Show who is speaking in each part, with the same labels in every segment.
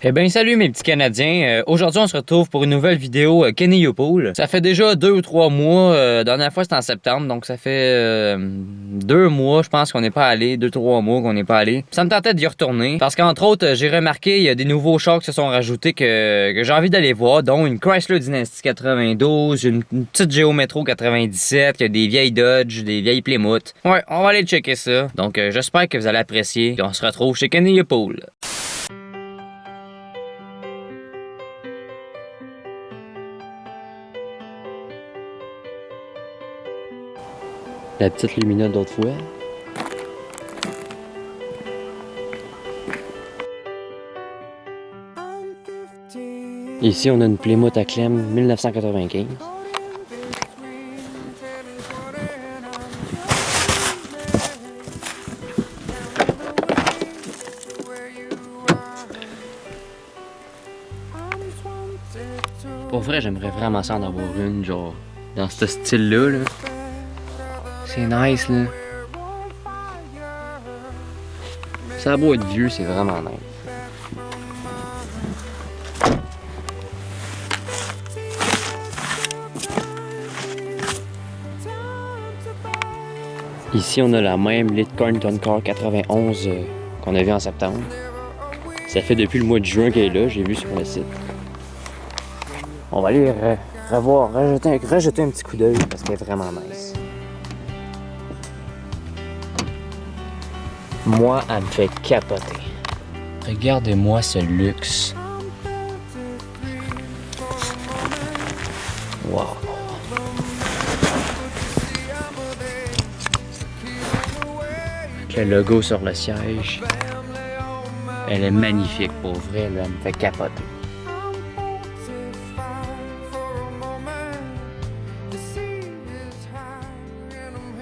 Speaker 1: Eh bien, salut mes petits Canadiens. Aujourd'hui, on se retrouve pour une nouvelle vidéo Kenny-Yo-Pool. Ça fait déjà 2 ou 3 mois. La dernière fois, c'était en septembre, donc ça fait 2 mois, je pense qu'on n'est pas allé. 2-3 mois qu'on n'est pas allé. Ça me tentait d'y retourner parce qu'entre autres, j'ai remarqué il y a des nouveaux chars qui se sont rajoutés que j'ai envie d'aller voir, dont une Chrysler Dynasty 92, une petite Geo Metro 97, il y a des vieilles Dodge, des vieilles Plymouth. Ouais, on va aller checker ça. Donc, j'espère que vous allez apprécier. Et on se retrouve chez Kenny-Yo-Pool. La petite Lumina d'autre fois. Ici, on a une Plymouth à Clem 1995. Pour vrai, j'aimerais vraiment ça en avoir une, genre, dans ce style-là, là. C'est nice, là. Ça a beau être vieux, c'est vraiment nice. Ici, on a la même Litcorn Car 91 qu'on a vu en septembre. Ça fait depuis le mois de juin qu'elle est là, j'ai vu sur le site. On va aller revoir, rajouter un petit coup d'œil parce qu'elle est vraiment nice. Moi, elle me fait capoter. Regardez-moi ce luxe. Wow. Le logo sur le siège. Elle est magnifique pour vrai, là, elle me fait capoter.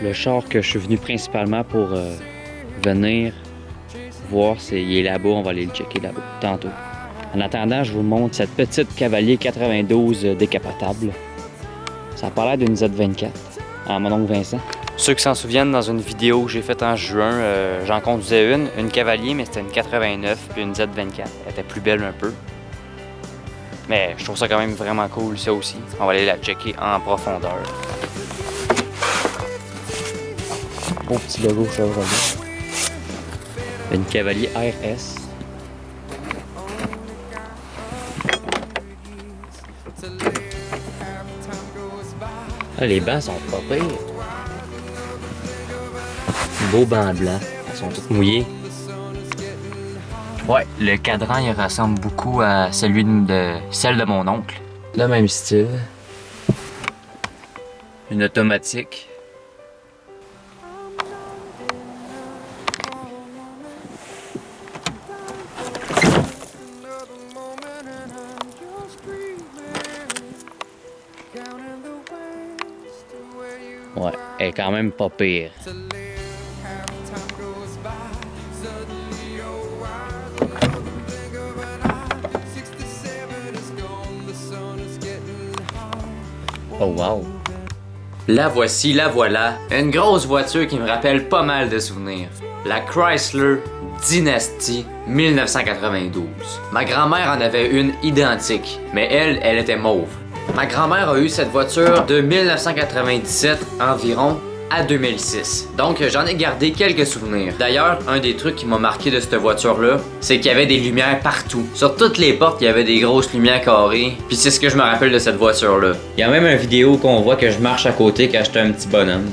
Speaker 1: Le char que je suis venu principalement pour venir voir, il est là-bas, on va aller le checker là-bas tantôt. En attendant, je vous montre cette petite Cavalier 92 décapotable. Ça a pas l'air d'une Z24, en mon oncle Vincent. Ceux qui s'en souviennent, dans une vidéo que j'ai faite en juin, j'en conduisais une Cavalier, mais c'était une 89 puis une Z24. Elle était plus belle un peu. Mais je trouve ça quand même vraiment cool, ça aussi. On va aller la checker en profondeur. Beau petit logo Chevrolet. Une Cavalier RS. Ah, les bancs sont pas pires. Beau banc blanc. Ils sont tous mouillés. Ouais, le cadran il ressemble beaucoup à celle de mon oncle. Le même style. Une automatique. Ouais, elle est quand même pas pire. Oh wow! La voici, la voilà. Une grosse voiture qui me rappelle pas mal de souvenirs. La Chrysler Dynasty 1992. Ma grand-mère en avait une identique, mais elle était mauve. Ma grand-mère a eu cette voiture de 1997 environ à 2006. Donc j'en ai gardé quelques souvenirs. D'ailleurs, un des trucs qui m'a marqué de cette voiture-là, c'est qu'il y avait des lumières partout. Sur toutes les portes, il y avait des grosses lumières carrées. Puis c'est ce que je me rappelle de cette voiture-là. Il y a même une vidéo qu'on voit que je marche à côté quand j'étais un petit bonhomme.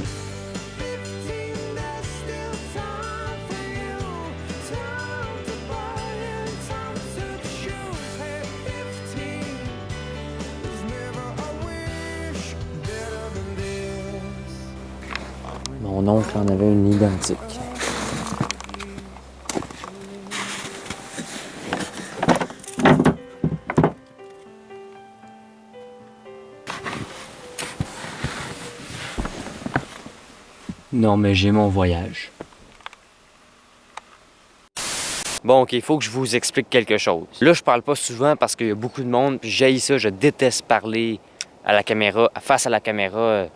Speaker 1: Mon oncle en avait une identique. Non, mais j'ai mon voyage. Bon, ok, il faut que je vous explique quelque chose. Là, je parle pas souvent parce qu'il y a beaucoup de monde, puis j'haïs ça, je déteste parler à la caméra, face à la caméra,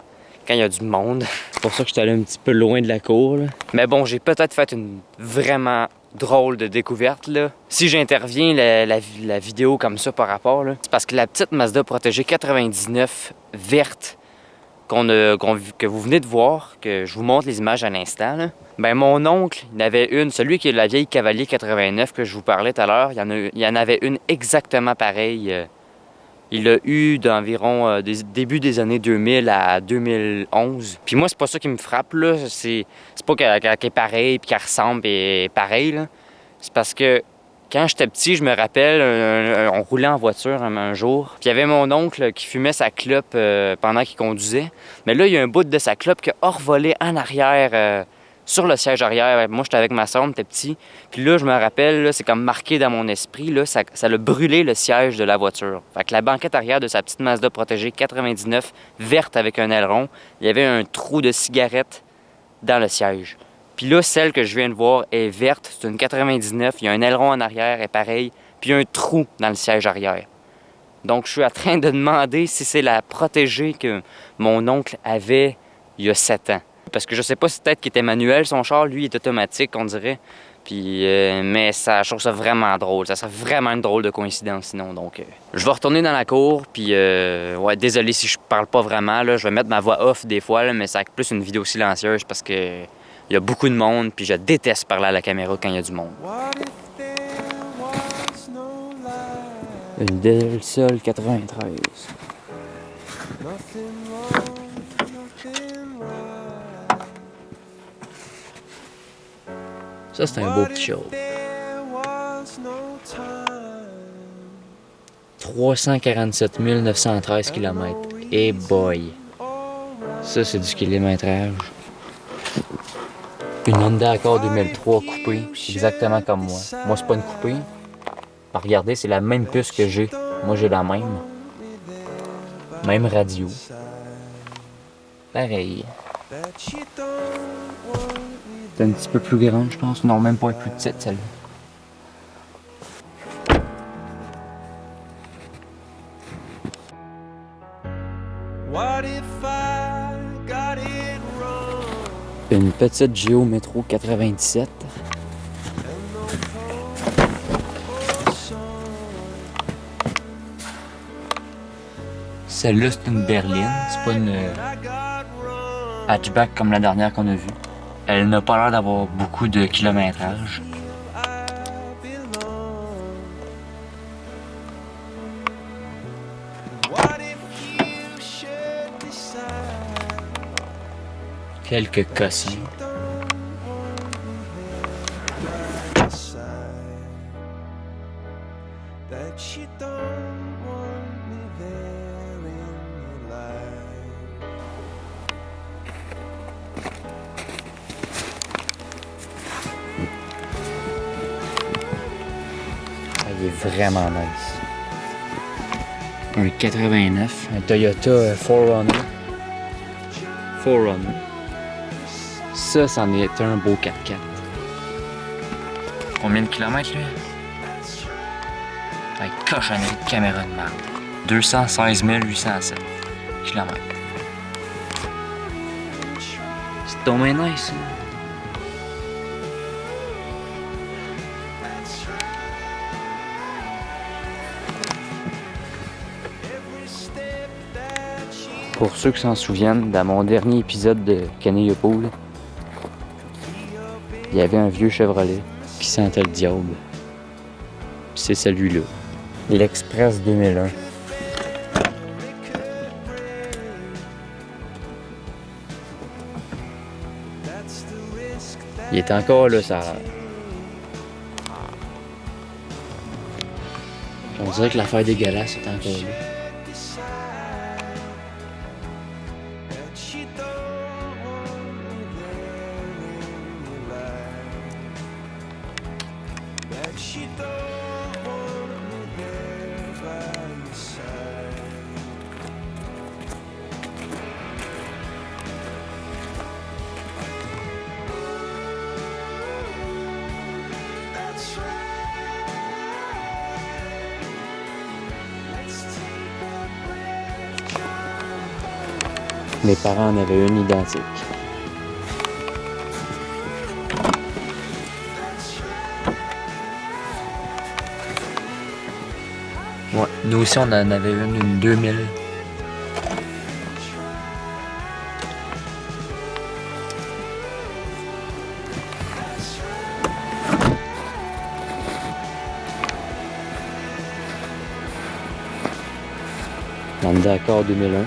Speaker 2: quand il y a du monde. C'est pour ça que je suis allé un petit peu loin de la cour, là. Mais bon, j'ai peut-être fait une vraiment drôle de découverte, là. Si j'interviens la vidéo comme ça par rapport, là, c'est parce que la petite Mazda Protégée 99 verte que vous venez de voir, que je vous montre les images à l'instant, là, ben mon oncle, il avait une, celui qui est la vieille Cavalier 89 que je vous parlais tout à l'heure, il y en avait une exactement pareille. Il l'a eu d'environ début des années 2000 à 2011. Puis moi, c'est pas ça qui me frappe, là. C'est pas qu'elle est pareille puis qu'elle ressemble et est pareille, là. C'est parce que quand j'étais petit, je me rappelle, on roulait en voiture un jour. Puis il y avait mon oncle qui fumait sa clope pendant qu'il conduisait. Mais là, il y a un bout de sa clope qui a revolé en arrière sur le siège arrière. Moi, j'étais avec ma soeur, on était petit. Puis là, je me rappelle, là, c'est comme marqué dans mon esprit, là, ça a brûlé le siège de la voiture. Fait que la banquette arrière de sa petite Mazda Protégée 99, verte avec un aileron, il y avait un trou de cigarette dans le siège. Puis là, celle que je viens de voir est verte, c'est une 99, il y a un aileron en arrière, est pareil, puis il y a un trou dans le siège arrière. Donc, je suis en train de demander si c'est la Protégée que mon oncle avait il y a 7 ans. Parce que je sais pas si peut-être qu'il était manuel, son char, lui, il est automatique, on dirait. Puis, mais ça, je trouve ça vraiment drôle. Ça serait vraiment une drôle de coïncidence, sinon. Donc, je vais retourner dans la cour, puis, ouais, désolé si je parle pas vraiment, là. Je vais mettre ma voix off des fois, là, mais c'est plus une vidéo silencieuse parce que il y a beaucoup de monde, puis je déteste parler à la caméra quand il y a du monde. Une Del Sol 93. Ça, c'est un beau petit show. 347 913 km. Et boy! Ça, c'est du kilométrage. Une Honda Accord 2003 coupée, exactement comme moi. Moi, c'est pas une coupée. Regardez, c'est la même puce que j'ai. Moi, j'ai la même. Même radio. Pareil. C'est un petit peu plus grande, je pense. Non, même pas plus petite, celle-là. Une petite Geo Metro 97. Celle-là, c'est une berline. C'est pas une hatchback comme la dernière qu'on a vue. Elle n'a pas l'air d'avoir beaucoup de kilométrage. Quelques cossins. Il est vraiment nice. Un 89, un Toyota 4Runner. Ça, c'en est un beau 4x4. Combien de kilomètres, lui? Avec cochonnerie de caméra de merde. 216 807 kilomètres. C'est tombé nice, hein? Pour ceux qui s'en souviennent, dans mon dernier épisode de Kenny Pool, il y avait un vieux Chevrolet qui sentait le diable. C'est celui-là. L'Express 2001. Il est encore là, ça a l'air. On dirait que l'affaire dégueulasse est encore là. Mes parents en avaient une identique. Ouais, nous aussi on en avait une 2000. Honda Accord 2001.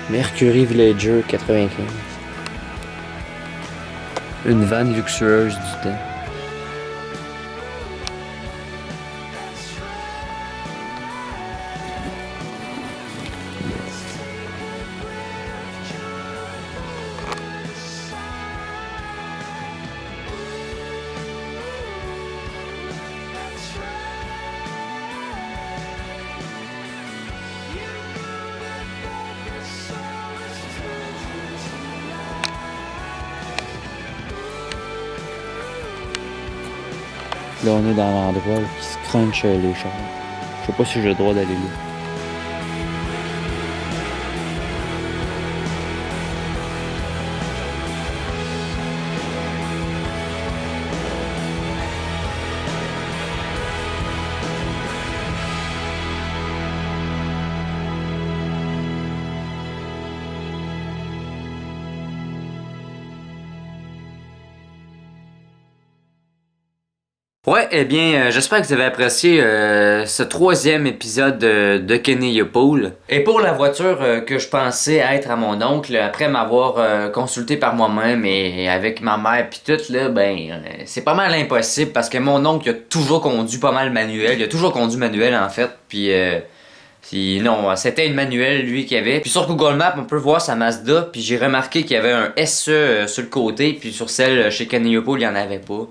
Speaker 2: Mercury Villager 95. Une vanne luxueuse du temps. Là, on est dans l'endroit où ils se crunchent les chars. Je sais pas si j'ai le droit d'aller là.
Speaker 1: Ouais, eh bien, j'espère que vous avez apprécié ce 3e épisode de Kenny Yopoul. Et pour la voiture que je pensais être à mon oncle, après m'avoir consulté par moi-même et avec ma mère pis tout, là, c'est pas mal impossible parce que mon oncle il a toujours conduit pas mal manuel. Il a toujours conduit manuel en fait, puis non, c'était une manuelle lui qui avait. Puis sur Google Maps, on peut voir sa Mazda, puis j'ai remarqué qu'il y avait un SE sur le côté, puis sur celle chez Kenny Yopoul, il y en avait pas.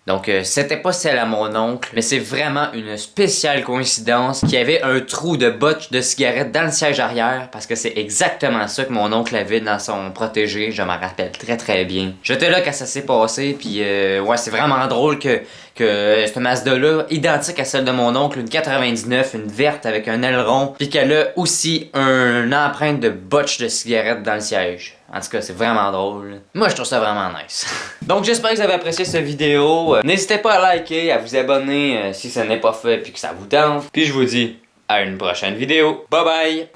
Speaker 1: Donc, c'était pas celle à mon oncle, mais c'est vraiment une spéciale coïncidence qu'il y avait un trou de botch de cigarette dans le siège arrière, parce que c'est exactement ça que mon oncle avait dans son protégé, je m'en rappelle très très bien. J'étais là quand ça s'est passé, puis ouais, c'est vraiment drôle que cette Mazda-là, identique à celle de mon oncle, une 99, une verte avec un aileron, puis qu'elle a aussi une empreinte de botch de cigarette dans le siège. En tout cas, c'est vraiment drôle. Moi, je trouve ça vraiment nice. Donc, j'espère que vous avez apprécié cette vidéo. N'hésitez pas à liker, à vous abonner si ça n'est pas fait puis que ça vous tente. Puis je vous dis à une prochaine vidéo. Bye bye!